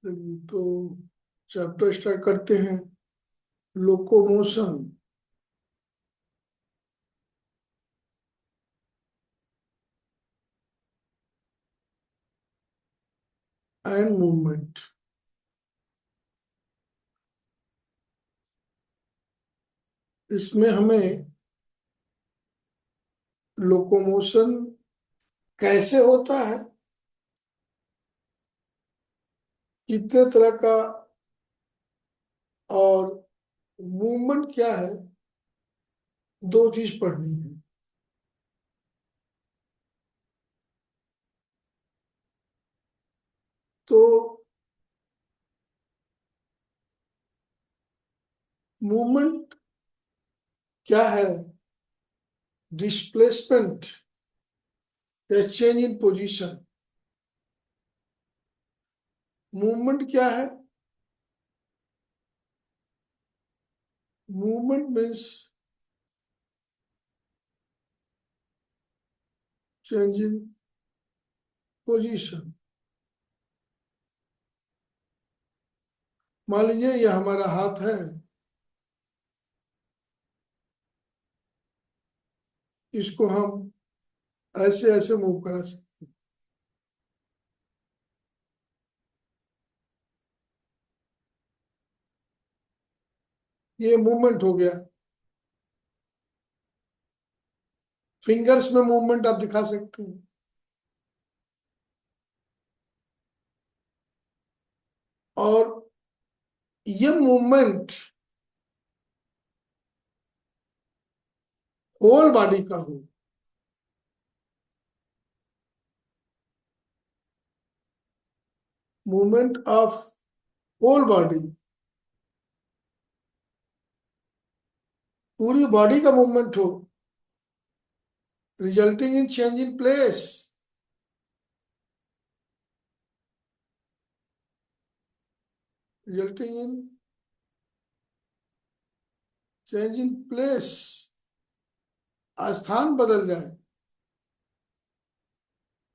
तो chapter start करते हैं। Locomotion and movement. इसमें हमें लोकोमोशन कैसे होता है, कितने तरह का, और मूवमेंट क्या है, दो चीज पढ़नी है। तो मूवमेंट क्या है? डिस्प्लेसमेंट या चेंज इन पोजीशन। मूवमेंट क्या है? Movement means change in position. मान लीजिए ये हमारा हाथ है, इसको हम ऐसे ऐसे मूव करा सकते हैं। ये मूवमेंट हो गया। फिंगर्स में मूवमेंट आप दिखा सकते हैं। और ये मूवमेंट होल बॉडी का हो, मूवमेंट ऑफ होल बॉडी, पूरी बॉडी का मूवमेंट हो, resulting in change in place. Resulting in change in place, स्थान बदल जाए।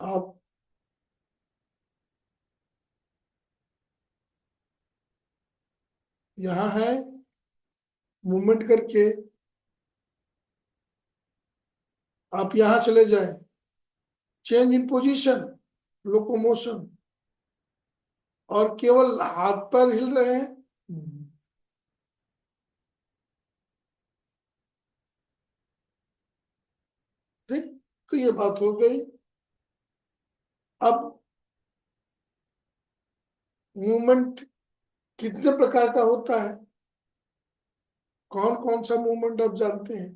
आप यहाँ है, मूवमेंट करके आप यहाँ चले जाएं, चेंज इन पोजीशन, लोकोमोशन। और केवल हाथ पैर हिल रहे हैं। ठीक, तो ये बात हो गई। अब मूवमेंट कितने प्रकार का होता है, कौन कौन सा मूवमेंट आप जानते हैं,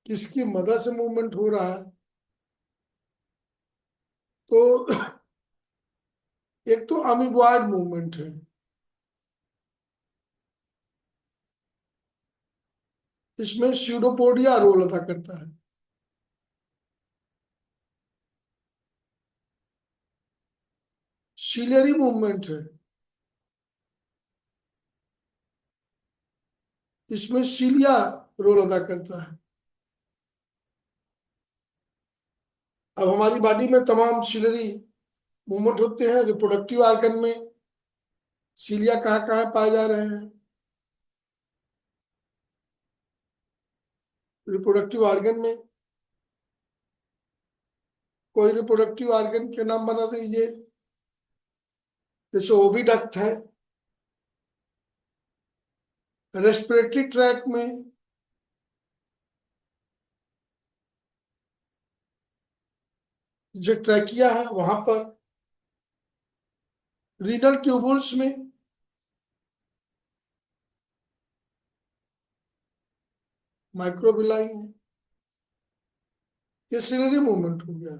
किसकी मदद से मूवमेंट हो रहा है? तो एक तो अमीबॉयड मूवमेंट है। इसमें स्यूडोपोडिया रोल अदा करता है। सिलियरी मूवमेंट है। इसमें सीलिया रोल अदा करता है। अब हमारी बॉडी में तमाम सिलियरी मूवमेंट होते हैं। रिप्रोडक्टिव ऑर्गन में सीलिया कहाँ कहाँ पाए जा रहे हैं? रिप्रोडक्टिव ऑर्गन में कोई रिप्रोडक्टिव ऑर्गन के नाम बता दीजिए। जैसे ओविडक्ट है। रेस्पिरेटरी ट्रैक में जो ट्रैकिया है वहां पर। रीनल ट्यूबुल्स में माइक्रोबिलाई है। ये सिलियरी मूवमेंट हो गया।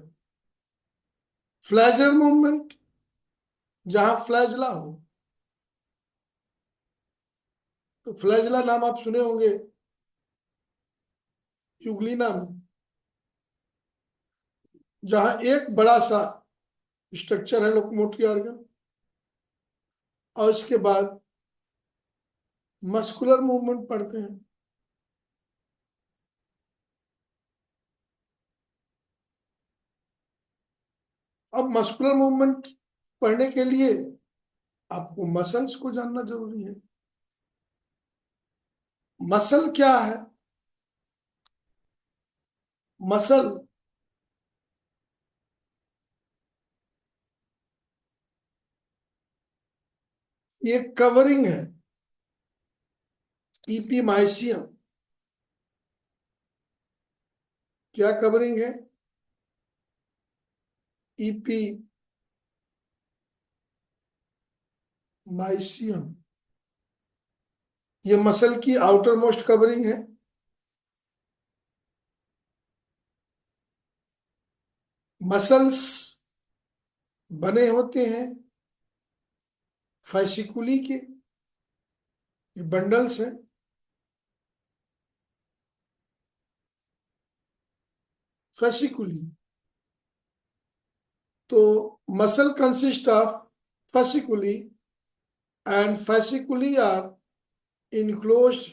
फ्लैजर मूवमेंट, जहां फ्लैजला हो। तो फ्लैजला नाम आप सुने होंगे यूग्लिना में, जहां एक बड़ा सा स्ट्रक्चर है लोकोमोटिव ऑर्गन, और इसके बाद मस्कुलर मूवमेंट पढ़ते हैं। अब मस्कुलर मूवमेंट पढ़ने के लिए आपको मसल्स को जानना जरूरी है। मसल क्या है? मसल ये कवरिंग है, ईपीमाइसियम। क्या कवरिंग है? ईपीमाइसियम। ये मसल की आउटर मोस्ट कवरिंग है। मसल्स बने होते हैं फैसिकुली के, ये बंडल्स हैं। फैसिकुली, तो muscle consist of fasciculi, and fasciculi are enclosed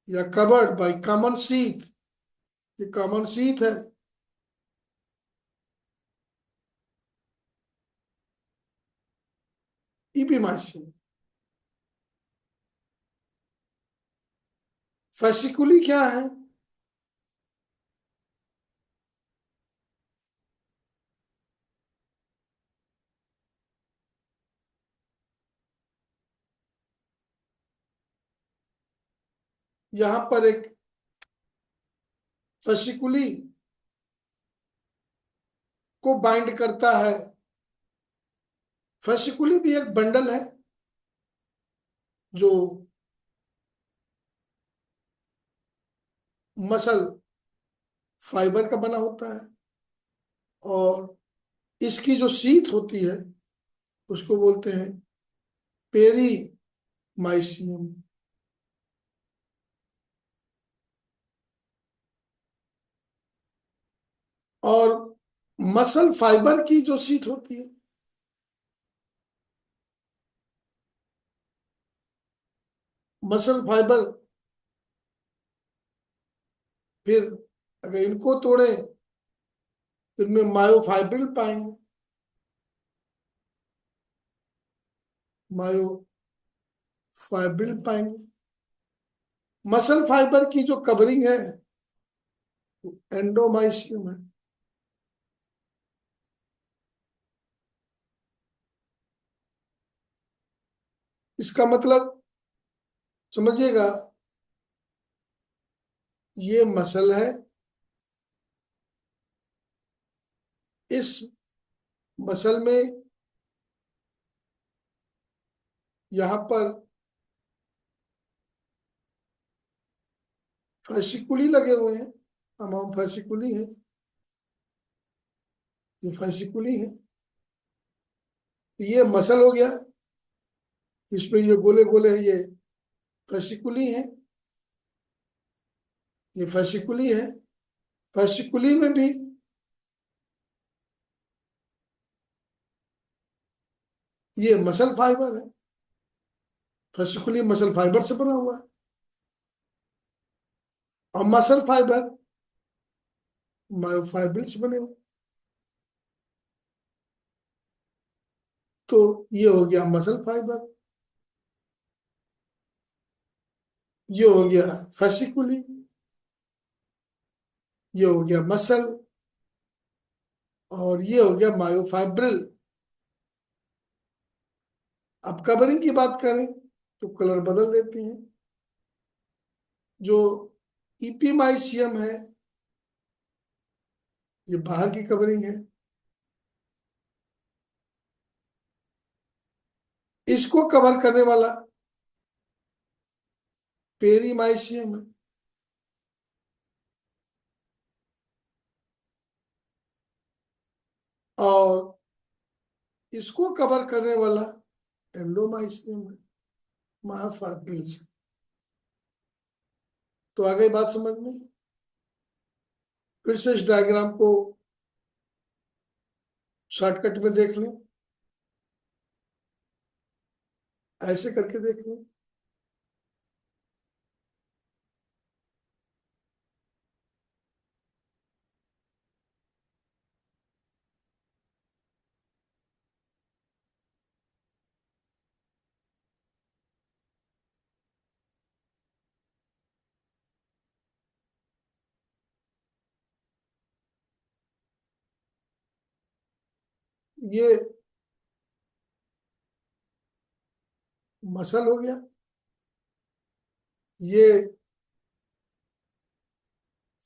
या कवर्ड बाय कॉमन शीथ। ये कॉमन शीथ है। इपिमाइसियम। फैसिकुली क्या है? यहां पर एक फैसिकुली को बाइंड करता है। फैसिकुली भी एक बंडल है जो मसल फाइबर का बना होता है, और इसकी जो शीथ होती है उसको बोलते हैं पेरीमाइसियम। और मसल फाइबर की जो शीथ होती है, मसल फाइबर, फिर अगर इनको तोड़े तो इनमें मायोफाइब्रिल पाएंगे। मायोफाइब्रिल पाएंगे। मसल फाइबर की जो कवरिंग है एंडोमाइसियम है। इसका मतलब समझिएगा, ये मसल है। इस मसल में यहां पर फैसिकुली लगे हुए हैं, तमाम फैसिकुली है। ये फैसिकुली है, तो ये मसल हो गया। इसमें ये गोले गोले है, ये फैसिकुली है। ये फैसिकुली है। फैसिकुली में भी ये मसल फाइबर है। फैसिकुली मसल फाइबर से बना हुआ है, और मसल फाइबर मायोफाइब्रिल से बने हुए। तो ये हो गया मसल फाइबर, ये हो गया फैसिकुली, ये हो गया मसल, और ये हो गया मायोफाइब्रिल। अब कवरिंग की बात करें तो कलर बदल देती हैं। जो इपीमाइसियम है ये बाहर की कवरिंग है। इसको कवर करने वाला पेरीमाइसियम है, और इसको कवर करने वाला एंडोमाइसियम है, मायोफाइब्रिल्स। तो आ गई बात समझ में? फिर से इस डायग्राम को शॉर्टकट में देख लें, ऐसे करके देख लें। ये मसल हो गया, ये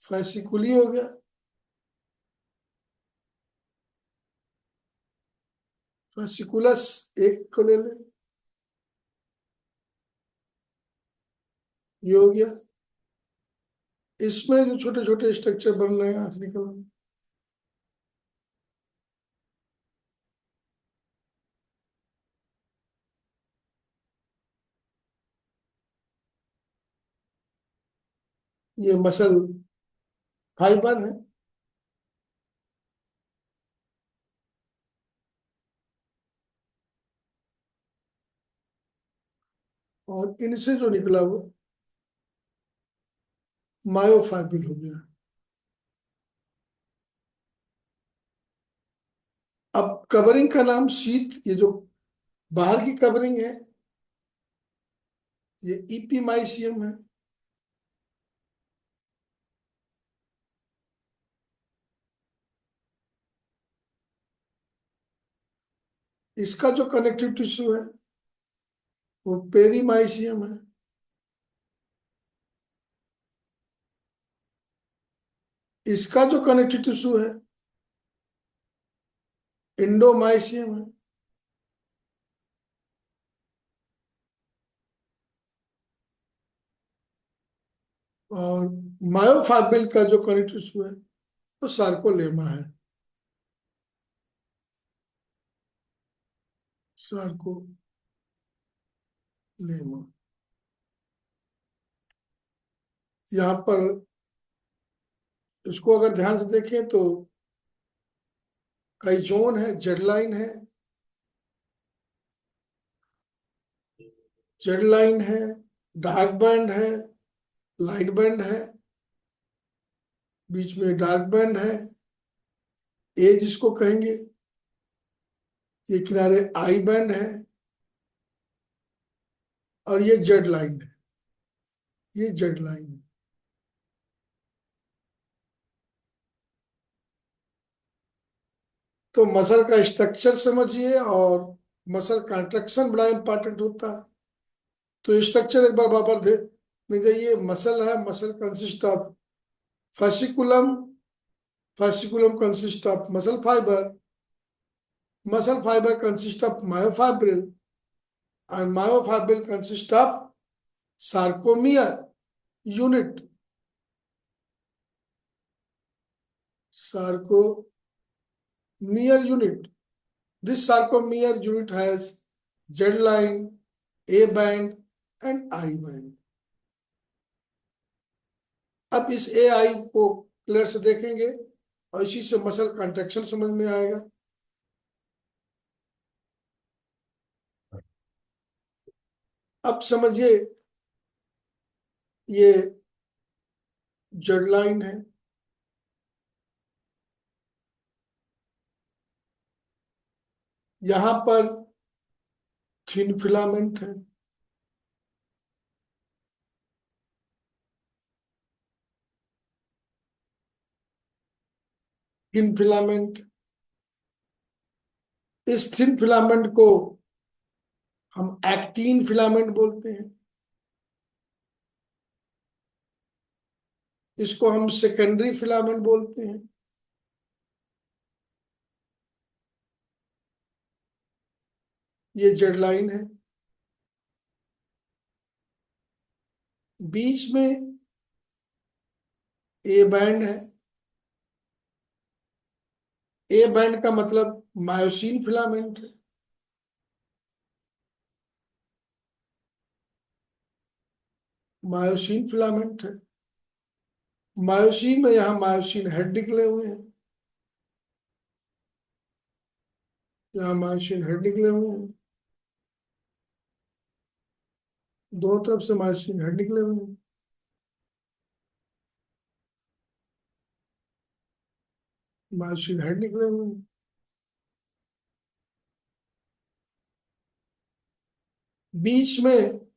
फैसिकुली हो गया, फैसिकुलस एक को ले लें, ये हो गया। इसमें जो छोटे छोटे स्ट्रक्चर बन रहे हैं आर्टिकल में, ये मसल फाइबर है। और इनसे जो निकला वो मायोफाइब्रिल हो गया। अब कवरिंग का नाम शीट, ये जो बाहर की कवरिंग है, ये इपीमाइसियम है। इसका जो कनेक्टिव टिश्यू है वो पेरीमाइसियम है। इसका जो कनेक्टिव टिश्यू है इंडोमाइसियम है। और मायोफाइब्रिल का जो कनेक्टिव टिश्यू है वो सार्कोलेमा है। सार्कोलेमा। यहाँ पर इसको अगर ध्यान से देखें तो कई जोन है, जेड लाइन है, जेड लाइन है, डार्क बैंड है, लाइट बैंड है, बीच में डार्क बैंड है, ए जिसको कहेंगे, ये किनारे आई बैंड है, और ये जेड लाइन है, ये जेड लाइन है। तो मसल का स्ट्रक्चर समझिए, और मसल कंट्रक्शन बड़ा इंपॉर्टेंट होता है। तो स्ट्रक्चर एक बार वापस दे नहीं जाइए। मसल है, muscle consist of fasciculum, fasciculum consists of muscle fiber, muscle fiber consists of myofibril, and myofibril consists of sarcomere unit. Sarcomere unit. This sarcomere unit has Z line, A band, and I band. अब इस ए आई को clear से देखेंगे और इसी से muscle contraction समझ में आएगा। अब समझिए, ये जेड लाइन है, यहां पर थिन फिलामेंट है, थिन फिलामेंट। इस थिन फिलामेंट को हम एक्टीन फिलामेंट बोलते हैं। इसको हम सेकेंडरी फिलामेंट बोलते हैं। ये जेड लाइन है, बीच में ए बैंड है। ए बैंड का मतलब मायोसिन फिलामेंट है। मायोसिन फिलामेंट है। मायोसिन में यहाँ मायोसिन हेड निकले हुए हैं, यहाँ मायोसिन हेड निकले हुए हैं, दोनों तरफ से मायोसिन हेड निकले हुए हैं, मायोसिन हेड निकले हुए हैं। बीच में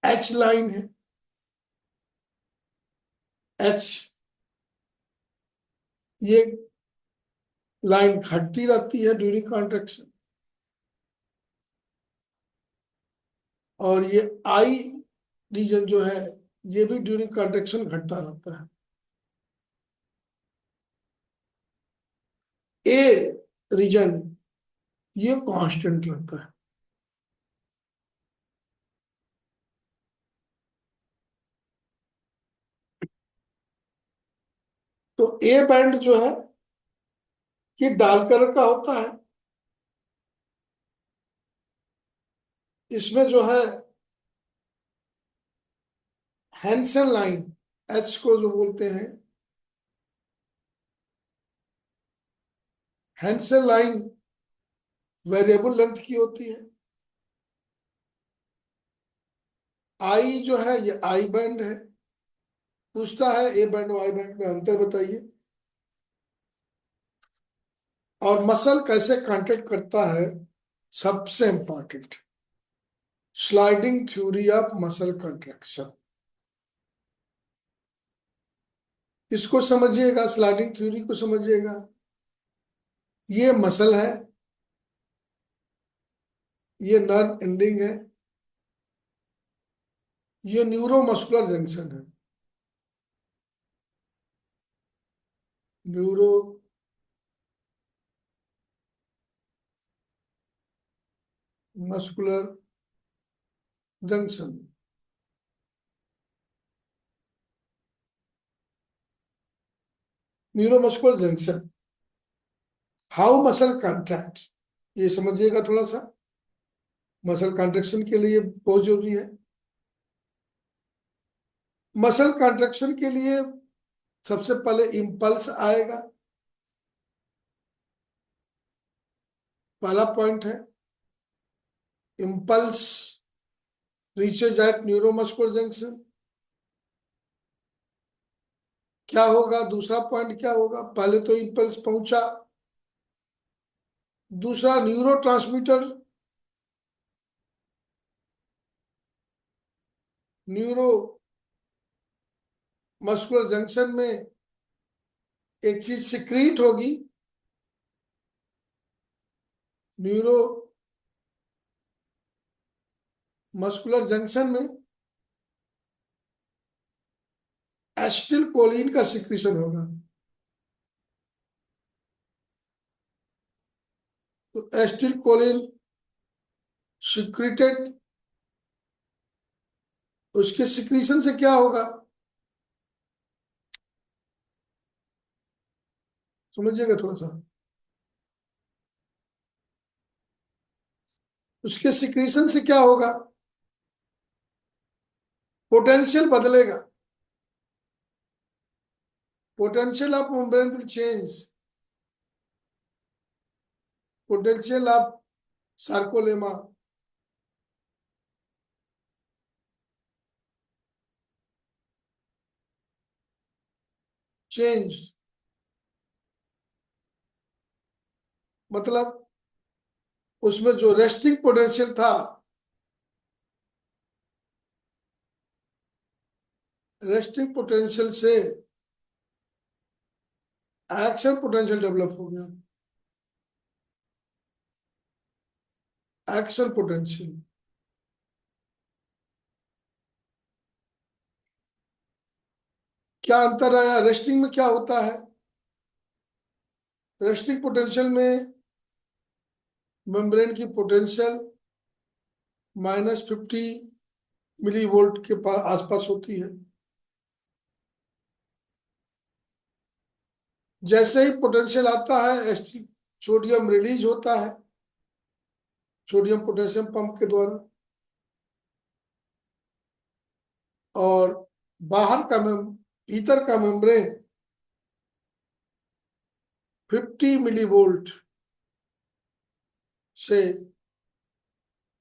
एच लाइन है। एच, ये लाइन घटती रहती है ड्यूरिंग कॉन्ट्रेक्शन, और ये आई रीजन जो है ये भी ड्यूरिंग कॉन्ट्रेक्शन घटता रहता है। ए रीजन ये कांस्टेंट रहता है। तो ए बैंड जो है ये डार्क कलर का होता है। इसमें जो है हैंसन लाइन, एच को जो बोलते हैं हैंसन लाइन, वेरिएबल लेंथ की होती है। आई जो है ये आई बैंड है। पूछता है ए बैंड और आई बैंड में अंतर बताइए। और मसल कैसे कांटेक्ट करता है, सबसे important, sliding theory of muscle contraction. इसको समझिएगा, स्लाइडिंग थ्योरी को समझिएगा। ये मसल है, ये नर्व एंडिंग है, ये न्यूरोमस्कुलर जंक्शन है। Neuro muscular junction. Neuromuscular junction, how muscle contract, ये समझिएगा थोड़ा सा। मसल कॉन्ट्रैक्शन के लिए बहुत जरूरी है। मसल कॉन्ट्रैक्शन के लिए सबसे पहले इम्पल्स आएगा, पहला पॉइंट है। Impulse reaches at neuromuscular junction. क्या होगा, दूसरा पॉइंट क्या होगा, पहले तो इम्पल्स पहुंचा, दूसरा न्यूरो न्यूरो मस्कुलर जंक्शन में एक चीज सिक्रीट होगी, न्यूरो मस्कुलर जंक्शन में एसिटिल कोलिन का सिक्रीशन होगा। तो एसिटिल कोलिन सिक्रीटेड, उसके सिक्रीशन से क्या होगा, समझिएगा थोड़ा सा। उसके सिक्रीशन से क्या होगा, पोटेंशियल बदलेगा, potential of membrane will change, potential of sarcolemma change. मतलब उसमें जो रेस्टिंग पोटेंशियल था, रेस्टिंग पोटेंशियल से एक्शन पोटेंशियल डेवलप हो गया। एक्शन पोटेंशियल क्या अंतर आया, रेस्टिंग में क्या होता है, रेस्टिंग पोटेंशियल में मेम्ब्रेन की पोटेंशियल -50 मिली वोल्ट के आसपास होती है। जैसे ही पोटेंशियल आता है सोडियम रिलीज होता है, सोडियम पोटेशियम पंप के द्वारा, और बाहर का भीतर का मेम्ब्रेन 50 मिली वोल्ट से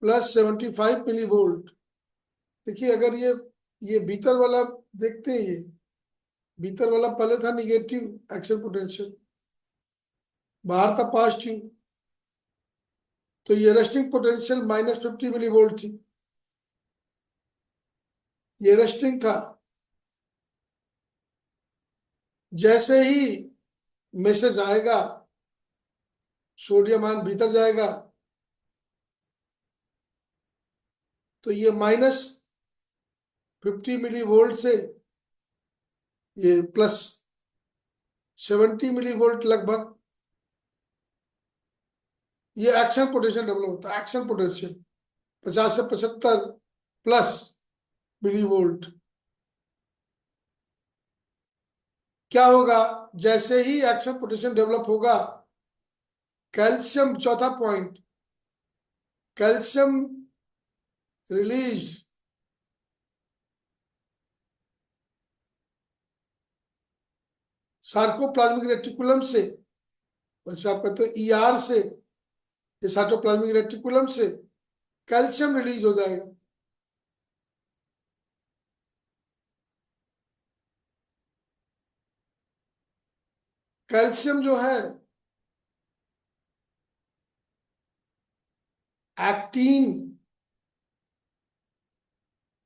+75 मिली वोल्ट। देखिए, अगर ये भीतर वाला देखते हैं, ये भीतर वाला पहले था निगेटिव एक्शन पोटेंशियल, बाहर था पॉजिटिव, तो ये रेस्टिंग पोटेंशियल -50 मिली वोल्ट थी, ये रेस्टिंग था। जैसे ही मैसेज आएगा सोडियम आयन भीतर जाएगा तो ये -50 मिली वोल्ट से ये +70 मिली वोल्ट लगभग, ये एक्शन पोटेंशियल डेवलप होता है। एक्शन पोटेंशियल 50 से 75 प्लस मिली वोल्ट। क्या होगा, जैसे ही एक्शन पोटेंशियल डेवलप होगा, कैल्शियम, चौथा point, calcium release sarcoplasmic reticulum से, वैसे आप कहते हो ईआर से, ये सार्कोप्लाज्मिक रेटिकुलम से कैल्शियम रिलीज हो जाएगा। कैल्शियम जो है एक्टिन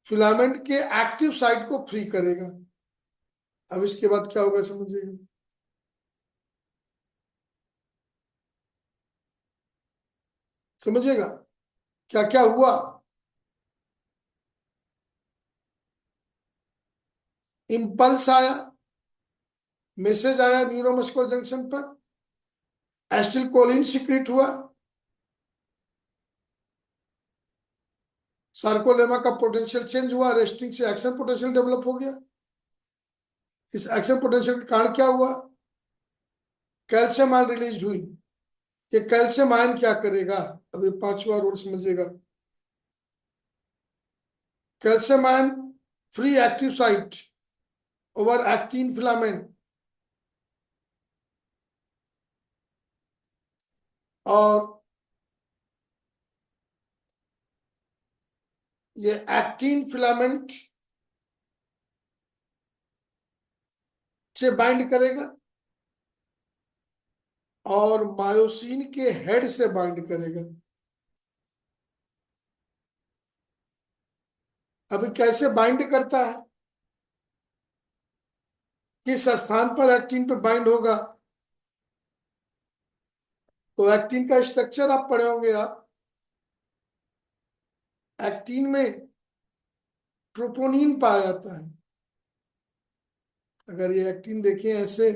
फिलामेंट के एक्टिव साइट को फ्री करेगा। अब इसके बाद क्या होगा समझिएगा। समझिएगा क्या क्या हुआ। इंपल्स आया, मैसेज आया न्यूरोमस्कुलर जंक्शन पर, एसिटिल कोलिन सिक्रेट हुआ, सार्कोलेमा का पोटेंशियल चेंज हुआ, रेस्टिंग से एक्शन पोटेंशियल डेवलप हो गया। इस एक्शन पोटेंशियल के कारण क्या हुआ, कैल्शियम आयन रिलीज हुई। ये कैल्शियम आयन क्या करेगा, अभी पांचवा रूल समझिएगा। Calcium ion free active site over actin filament, और ये एक्टिन फिलामेंट से बाइंड करेगा और मायोसिन के हेड से बाइंड करेगा। अभी कैसे बाइंड करता है, किस स्थान पर एक्टिन पे बाइंड होगा, तो एक्टिन का स्ट्रक्चर आप पढ़े होंगे आप। एक्टिन में ट्रोपोनिन पाया जाता है। अगर ये एक्टिन देखें ऐसे,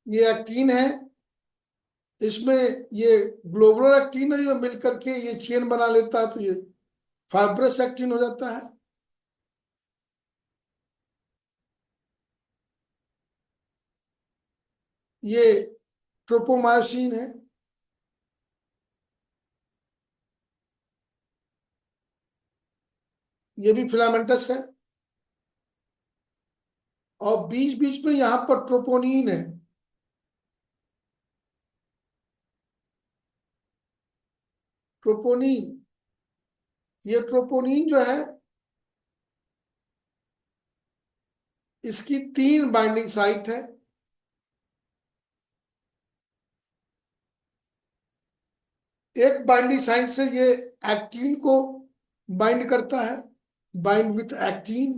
ये एक्टिन है, इसमें ये ग्लोबुलर एक्टिन है जो मिलकर के ये चेन बना लेता है, तो ये फाइब्रस एक्टिन हो जाता है। ये ट्रोपोमायोसिन है, ये भी फिलामेंटस है, और बीच बीच में यहां पर ट्रोपोनिन है। ट्रोपोनिन, ये ट्रोपोनिन जो है इसकी 3 बाइंडिंग साइट है। एक बाइंडिंग साइट से ये एक्टिन को बाइंड करता है, बाइंड विथ एक्टिन,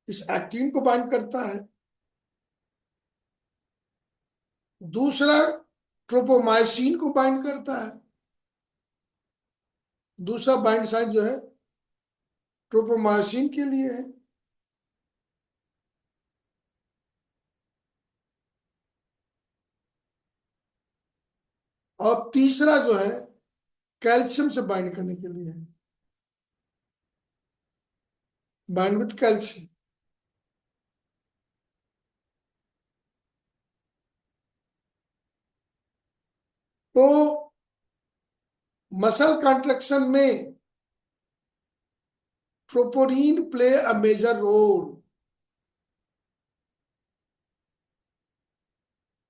इस एक्टिन को बाइंड करता है। दूसरा ट्रोपोमाइसिन को बाइंड करता है, दूसरा बाइंड साइट जो है ट्रोपोमाइसिन के लिए है। और तीसरा जो है कैल्शियम से बाइंड करने के लिए है, बाइंड विथ कैल्शियम। तो मसल कॉन्ट्रेक्शन में troponin play a major role.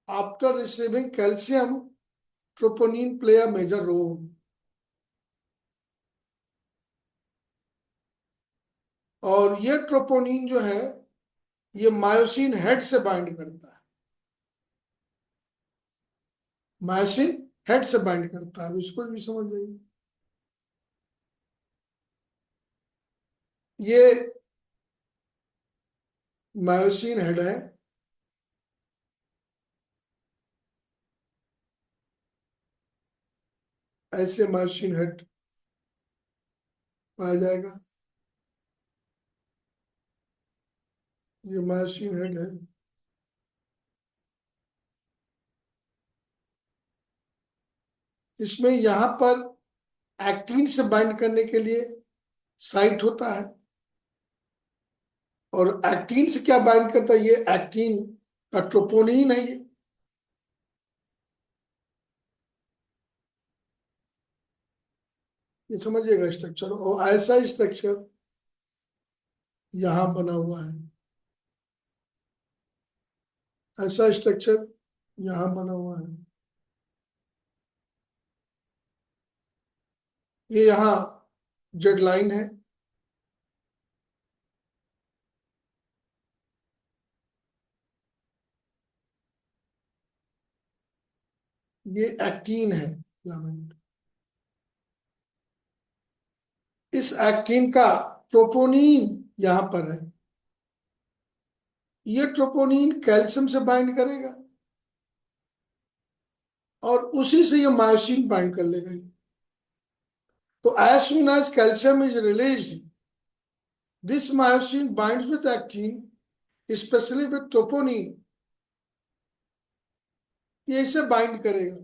After receiving calcium, troponin play a major role। और ये ट्रोपोनिन जो है ये मायोसिन हेड से बाइंड करता है, मायोसिन हेड से बाइंड करता है, इसको भी समझ जाइए। ये मायोसिन हेड है, ऐसे मायोसिन हेड पाया जाएगा। ये मायोसिन हेड है। इसमें यहां पर एक्टिन से बाइंड करने के लिए साइट होता है, और एक्टिन से क्या बाइंड करता है, ये एक्टिन का ट्रोपोनिन है ये समझिएगा स्ट्रक्चर। और ऐसा स्ट्रक्चर यहां बना हुआ है, ऐसा स्ट्रक्चर यहां बना हुआ है। ये यहाँ जेड लाइन है, ये एक्टिन है फिलामेंट। इस एक्टिन का ट्रोपोनिन यहां पर है, ये ट्रोपोनिन कैल्शियम से बाइंड करेगा और उसी से ये मायोसिन बाइंड कर लेगा। तो as soon as calcium is released, this myosin binds with actin, especially with troponin, ये इसे बाइंड करेगा।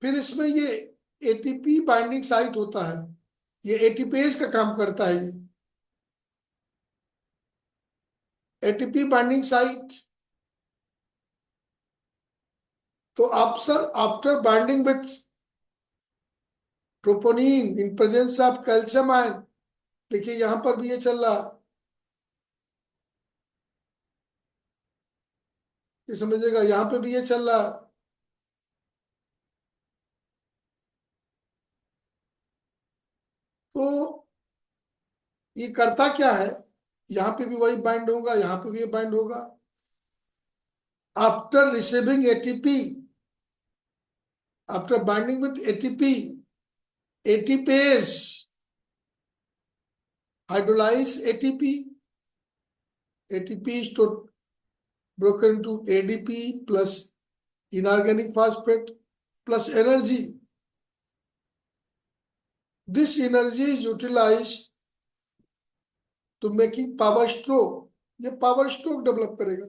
फिर इसमें ये एटीपी बाइंडिंग साइट होता है, ये एटीपेज का काम करता है। ये एटीपी बाइंडिंग साइट, तो after after binding with troponin in presence of calcium ion, देखिए यहां पर भी ये चल रहा, ये समझिएगा, यहां पे भी ये चल रहा। तो ये करता क्या है, यहां पे भी वही बाइंड होगा, यहां पे भी ये बाइंड होगा। After receiving ATP, after binding with ATP, ATPase hydrolyze ATP. ATP is broken to ADP plus inorganic phosphate plus energy. This energy is utilized to making power stroke. ये पावर स्ट्रोक डेवलप करेगा,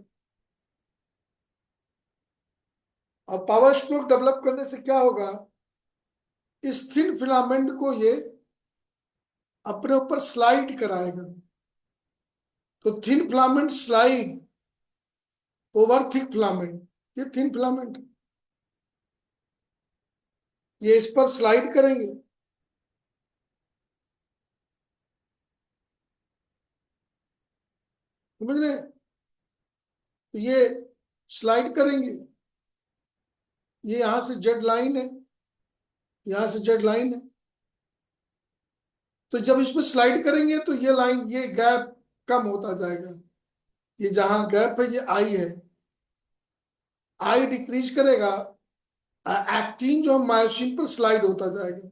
और power stroke develop करने से क्या होगा, इस thin filament को ये अपने ऊपर स्लाइड कराएगा। तो thin filament slide over thick filament, ये थिन फिलामेंट, ये इस पर स्लाइड करेंगे। समझ रहे हैं? तो ये स्लाइड करेंगे, ये यहां से जेड लाइन है, यहां से जेड लाइन है। तो जब इसमें स्लाइड करेंगे तो ये लाइन, ये गैप कम होता जाएगा। ये जहां गैप है ये आई है, आई डिक्रीज करेगा, एक्टिन जो मायोसिन पर स्लाइड होता जाएगा।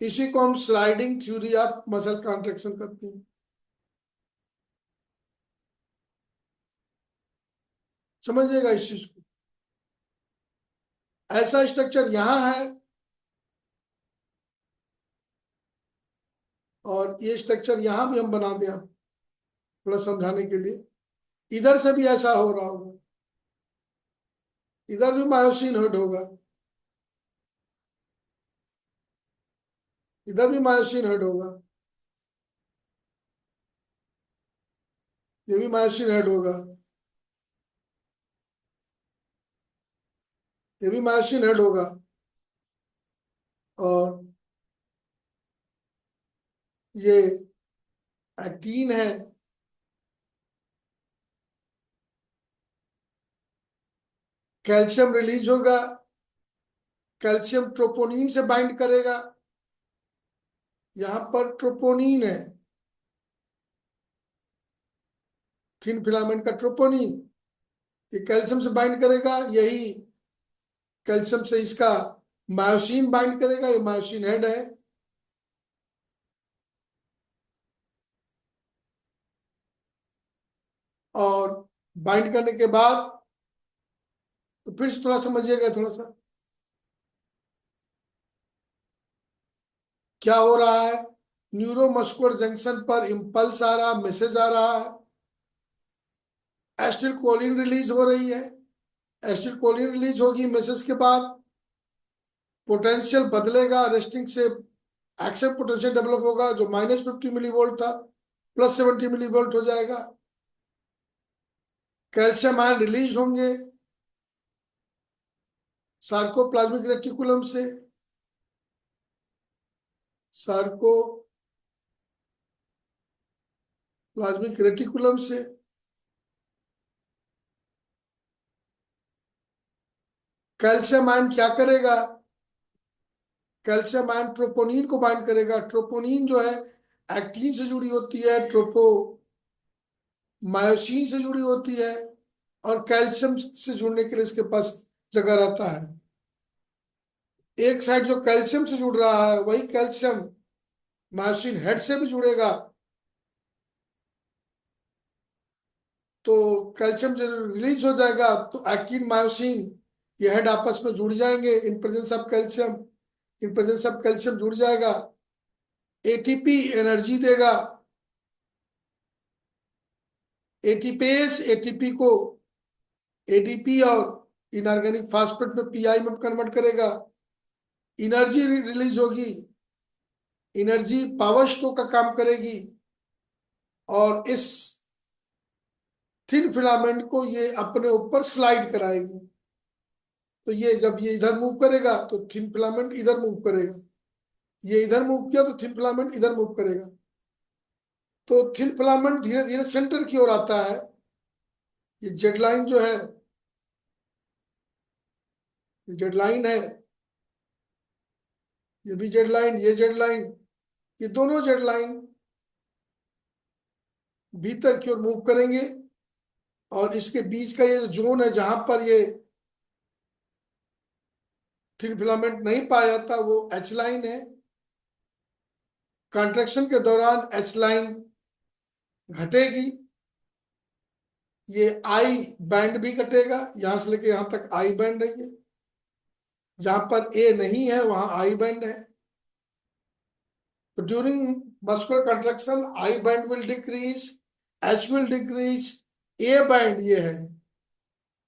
इसी को हम sliding theory of muscle contraction करते हैं। समझिएगा इस चीज को। ऐसा स्ट्रक्चर यहां है, और ये स्ट्रक्चर यहां भी हम बना दें आप थोड़ा समझाने के लिए। इधर से भी ऐसा हो रहा होगा, इधर भी मायोसिन हेड होगा, इधर भी मायोसिन हेड होगा, ये भी मायोसिन हेड होगा, ये भी मायोसिन हेड होगा। और ये एक्टिन है, कैल्शियम रिलीज होगा, कैल्शियम ट्रोपोनिन से बाइंड करेगा, यहां पर ट्रोपोनिन है, थिन फिलामेंट का ट्रोपोनिन, ये कैल्शियम से बाइंड करेगा, यही कैल्शियम से इसका मायोसिन बाइंड करेगा, ये मायोसिन हेड है। और बाइंड करने के बाद तो फिर से थोड़ा समझिएगा, थोड़ा सा क्या हो रहा है। न्यूरोमस्कुलर जंक्शन पर इंपल्स आ रहा, मैसेज आ रहा है, एसिटिल कोलिन रिलीज हो रही है। एसिटिल कोलिन रिलीज होगी मैसेज के बाद, पोटेंशियल बदलेगा, रेस्टिंग से एक्शन पोटेंशियल डेवलप होगा, जो -50 मिली वोल्ट था +70 मिली वोल्ट हो जाएगा। कैल्शियम आयन रिलीज होंगे सार्कोप्लाज्मिक रेटिकुलम से, सार्को प्लाज्मिक रेटिकुलम से। कैल्शियम आयन क्या करेगा, कैल्शियम आयन ट्रोपोनिन को बाइंड करेगा। ट्रोपोनिन जो है एक्टिन से जुड़ी होती है, ट्रोपो मायोसिन से जुड़ी होती है, और कैल्शियम से जुड़ने के लिए इसके पास जगह रहता है। एक साइड जो कैल्शियम से जुड़ रहा है वही कैल्शियम मायोसिन हेड से भी जुड़ेगा, तो कैल्शियम जब रिलीज हो जाएगा तो एक्टिन मायोसिन ये हेड आपस में जुड़ जाएंगे in presence of calcium. In presence of calcium जुड़ जाएगा, एटीपी एनर्जी देगा, एटीपेस एटीपी को एडीपी और इनऑर्गेनिक फास्फेट में पीआई में कन्वर्ट करेगा, एनर्जी रिलीज होगी, एनर्जी पावर स्टोक का काम करेगी, और इस थिन फिलामेंट को ये अपने ऊपर स्लाइड कराएगी। तो ये जब ये इधर मूव करेगा तो थिन फिलामेंट इधर मूव करेगा, ये इधर मूव किया तो थिन फिलामेंट इधर मूव करेगा। तो थिन फिलामेंट धीरे धीरे सेंटर की ओर आता है। ये जेड लाइन जो है, ये जेड लाइन है, ये भी जेड लाइन, ये जेड लाइन, ये दोनों जेड लाइन भीतर की ओर मूव करेंगे। और इसके बीच का ये जोन है जहां पर ये थिन फिलामेंट नहीं पाया जाता वो एच लाइन है। कॉन्ट्रेक्शन के दौरान एच लाइन घटेगी, ये आई बैंड भी कटेगा, यहां से लेके यहां तक आई बैंड है ये, जहां पर ए नहीं है वहां आई बैंड है। तो during muscular contraction I band will decrease, H will decrease, A band ये है,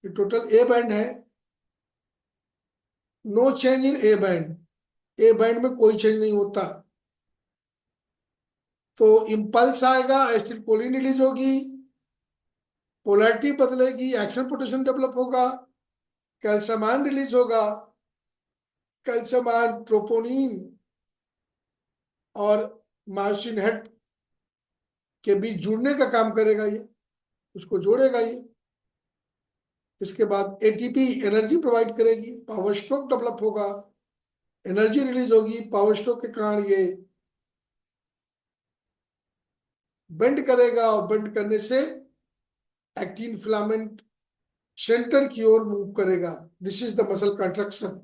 ये टोटल ए बैंड है। No change in A band, A band में कोई चेंज नहीं होता। तो इंपल्स आएगा, एसिटिल कोलिन रिलीज होगी, पोलैरिटी बदलेगी, एक्शन पोटेंशियल डेवलप होगा, कैल्शियम आयन रिलीज होगा, कैल्शियम आयन ट्रोपोनिन और मायोसिन हेड के बीच जुड़ने का काम करेगा, ये उसको जोड़ेगा ये। इसके बाद एटीपी एनर्जी प्रोवाइड करेगी, पावर स्ट्रोक डेवलप होगा, एनर्जी रिलीज होगी, पावर स्ट्रोक के कारण ये बेंड करेगा, और बेंड करने से एक्टिन फिलामेंट सेंटर की ओर मूव करेगा। This is the muscle construction.